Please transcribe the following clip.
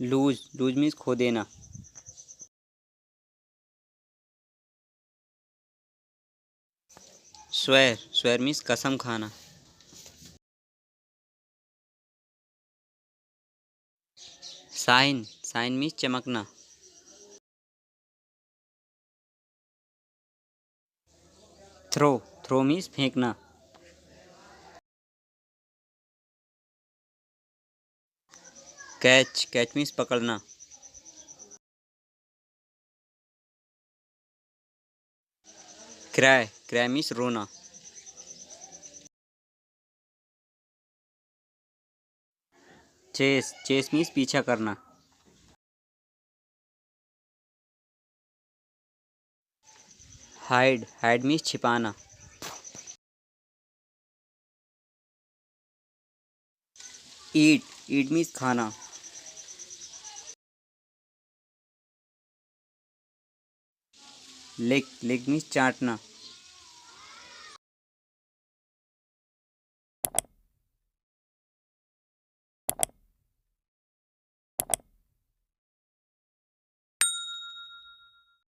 Loose loose means खो देना। Swear swear means कसम खाना। साइन साइन मीन्स चमकना। थ्रो थ्रो मीन्स फेंकना। कैच कैच मीन्स पकड़ना। क्राई क्राई मीन्स रोना। चेस चेस मीन्स पीछा करना। हाइड हाइड मीन्स छिपाना। ईट ईट मीन्स खाना। लिक लिक मीन्स चाटना।